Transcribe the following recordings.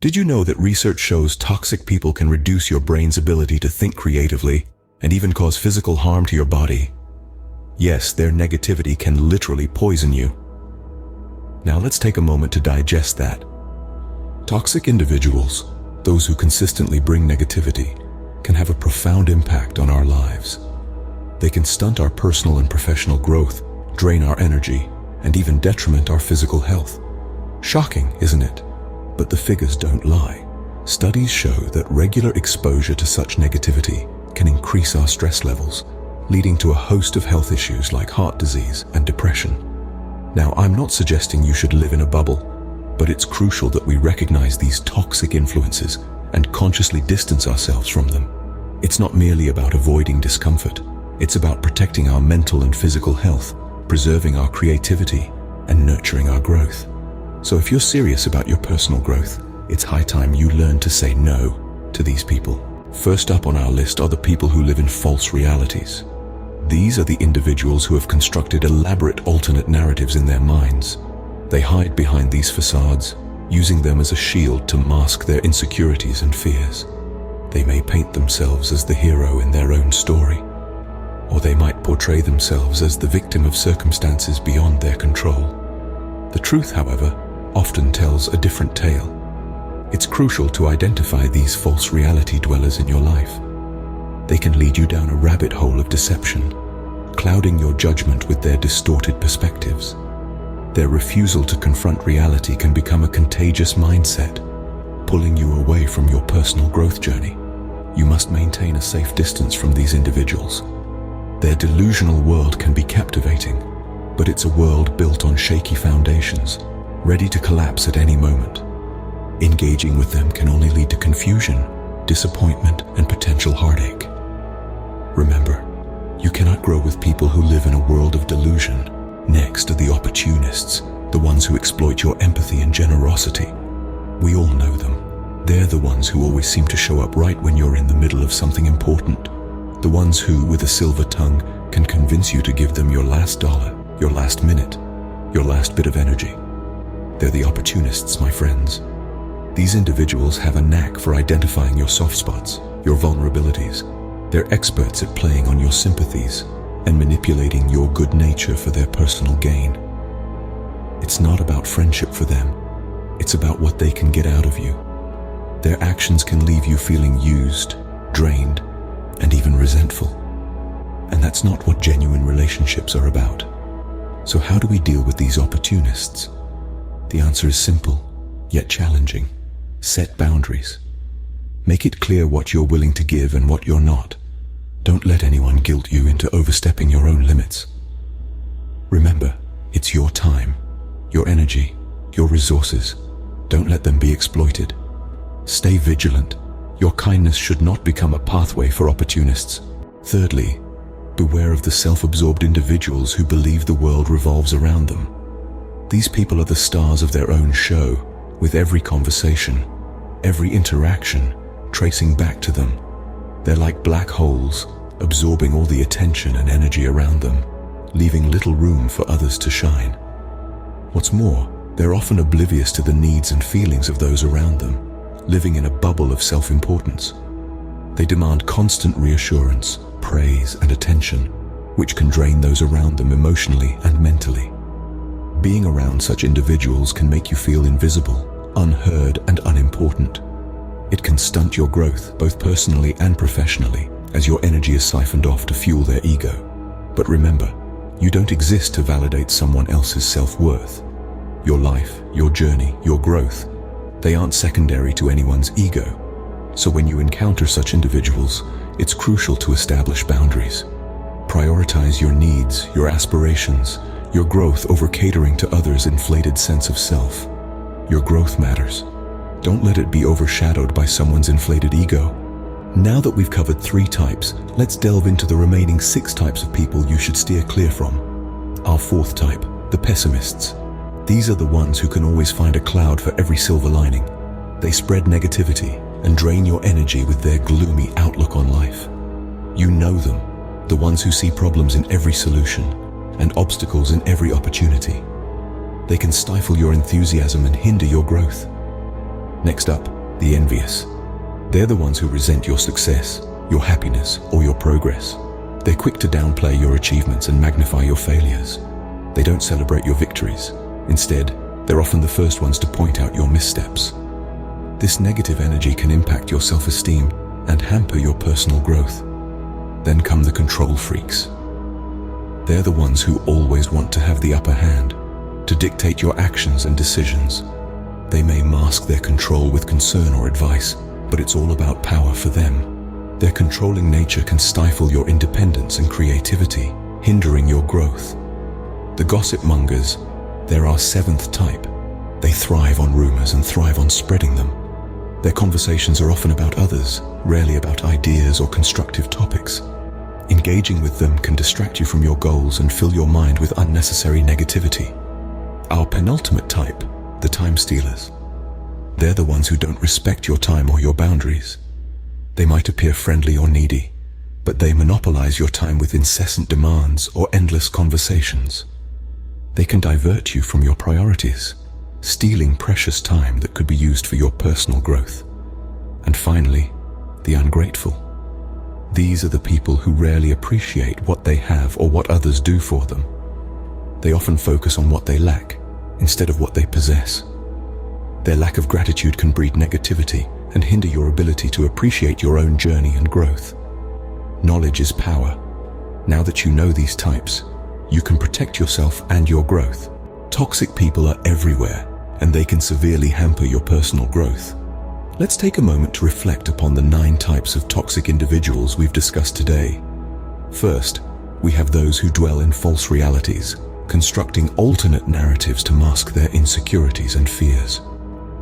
Did you know that research shows toxic people can reduce your brain's ability to think creatively and even cause physical harm to your body? Yes, their negativity can literally poison you. Now let's take a moment to digest that. Toxic individuals, those who consistently bring negativity, can have a profound impact on our lives. They can stunt our personal and professional growth, drain our energy, and even detriment our physical health. Shocking, isn't it? But the figures don't lie. Studies show that regular exposure to such negativity can increase our stress levels, leading to a host of health issues like heart disease and depression. Now, I'm not suggesting you should live in a bubble, but it's crucial that we recognize these toxic influences and consciously distance ourselves from them. It's not merely about avoiding discomfort. It's about protecting our mental and physical health, preserving our creativity, and nurturing our growth. So if you're serious about your personal growth, it's high time you learn to say no to these people. First up on our list are the people who live in false realities. These are the individuals who have constructed elaborate alternate narratives in their minds. They hide behind these facades, using them as a shield to mask their insecurities and fears. They may paint themselves as the hero in their own story, or they might portray themselves as the victim of circumstances beyond their control. The truth, however, often tells a different tale. It's crucial to identify these false reality dwellers in your life. They can lead you down a rabbit hole of deception, clouding your judgment with their distorted perspectives. Their refusal to confront reality can become a contagious mindset, pulling you away from your personal growth journey. You must maintain a safe distance from these individuals. Their delusional world can be captivating, but it's a world built on shaky foundations, ready to collapse at any moment. Engaging with them can only lead to confusion, disappointment, and potential heartache. Remember, you cannot grow with people who live in a world of delusion. Next are the opportunists, the ones who exploit your empathy and generosity. We all know them. They're the ones who always seem to show up right when you're in the middle of something important. The ones who, with a silver tongue, can convince you to give them your last dollar, your last minute, your last bit of energy. They're the opportunists, my friends. These individuals have a knack for identifying your soft spots, your vulnerabilities. They're experts at playing on your sympathies and manipulating your good nature for their personal gain. It's not about friendship for them. It's about what they can get out of you. Their actions can leave you feeling used, drained, and even resentful. And that's not what genuine relationships are about. So how do we deal with these opportunists? The answer is simple, yet challenging. Set boundaries. Make it clear what you're willing to give and what you're not. Don't let anyone guilt you into overstepping your own limits. Remember, it's your time, your energy, your resources. Don't let them be exploited. Stay vigilant. Your kindness should not become a pathway for opportunists. Thirdly, beware of the self-absorbed individuals who believe the world revolves around them. These people are the stars of their own show, with every conversation, every interaction, tracing back to them. They're like black holes, absorbing all the attention and energy around them, leaving little room for others to shine. What's more, they're often oblivious to the needs and feelings of those around them, living in a bubble of self-importance. They demand constant reassurance, praise, and attention, which can drain those around them emotionally and mentally. Being around such individuals can make you feel invisible, unheard, and unimportant. It can stunt your growth, both personally and professionally, as your energy is siphoned off to fuel their ego. But remember, you don't exist to validate someone else's self-worth. Your life, your journey, your growth, they aren't secondary to anyone's ego. So when you encounter such individuals, it's crucial to establish boundaries. Prioritize your needs, your aspirations, your growth over catering to others' inflated sense of self. Your growth matters. Don't let it be overshadowed by someone's inflated ego. Now that we've covered 3 types, let's delve into the remaining 6 types of people you should steer clear from. Our 4th type, the pessimists. These are the ones who can always find a cloud for every silver lining. They spread negativity and drain your energy with their gloomy outlook on life. You know them, the ones who see problems in every solution and obstacles in every opportunity. They can stifle your enthusiasm and hinder your growth. Next up, the envious. They're the ones who resent your success, your happiness, or your progress. They're quick to downplay your achievements and magnify your failures. They don't celebrate your victories. Instead, they're often the first ones to point out your missteps. This negative energy can impact your self-esteem and hamper your personal growth. Then come the control freaks. They're the ones who always want to have the upper hand, to dictate your actions and decisions. They may mask their control with concern or advice, but it's all about power for them. Their controlling nature can stifle your independence and creativity, hindering your growth. The gossip mongers, they're our seventh type. They thrive on rumors and thrive on spreading them. Their conversations are often about others, rarely about ideas or constructive topics. Engaging with them can distract you from your goals and fill your mind with unnecessary negativity. Our penultimate type, the time stealers. They're the ones who don't respect your time or your boundaries. They might appear friendly or needy, but they monopolize your time with incessant demands or endless conversations. They can divert you from your priorities, stealing precious time that could be used for your personal growth. And finally, the ungrateful. These are the people who rarely appreciate what they have or what others do for them. They often focus on what they lack instead of what they possess. Their lack of gratitude can breed negativity and hinder your ability to appreciate your own journey and growth. Knowledge is power. Now that you know these types, you can protect yourself and your growth. Toxic people are everywhere, and they can severely hamper your personal growth. Let's take a moment to reflect upon the 9 types of toxic individuals we've discussed today. First, we have those who dwell in false realities, constructing alternate narratives to mask their insecurities and fears.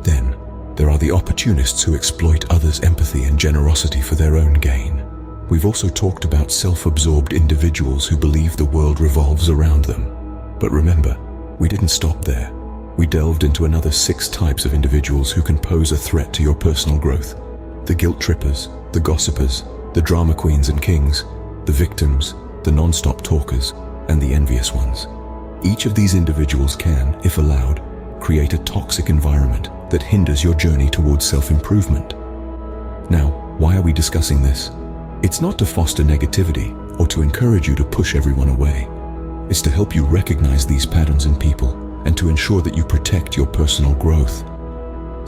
Then, there are the opportunists who exploit others' empathy and generosity for their own gain. We've also talked about self-absorbed individuals who believe the world revolves around them. But remember, we didn't stop there. We delved into another 6 types of individuals who can pose a threat to your personal growth. The guilt trippers, the gossipers, the drama queens and kings, the victims, the non-stop talkers, and the envious ones. Each of these individuals can, if allowed, create a toxic environment that hinders your journey towards self-improvement. Now, why are we discussing this? It's not to foster negativity or to encourage you to push everyone away. It's to help you recognize these patterns in people and to ensure that you protect your personal growth.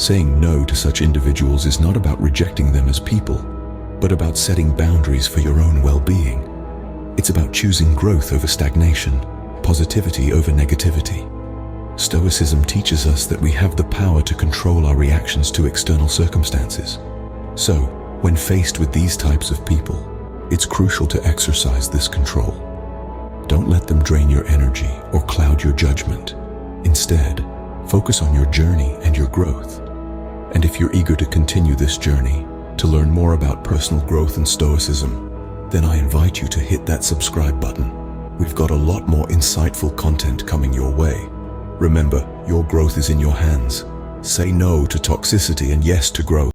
Saying no to such individuals is not about rejecting them as people, but about setting boundaries for your own well-being. It's about choosing growth over stagnation, positivity over negativity. Stoicism teaches us that we have the power to control our reactions to external circumstances. So, when faced with these types of people, it's crucial to exercise this control. Don't let them drain your energy or cloud your judgment. Instead, focus on your journey and your growth. And if you're eager to continue this journey, to learn more about personal growth and Stoicism, then I invite you to hit that subscribe button. We've got a lot more insightful content coming your way. Remember, your growth is in your hands. Say no to toxicity and yes to growth.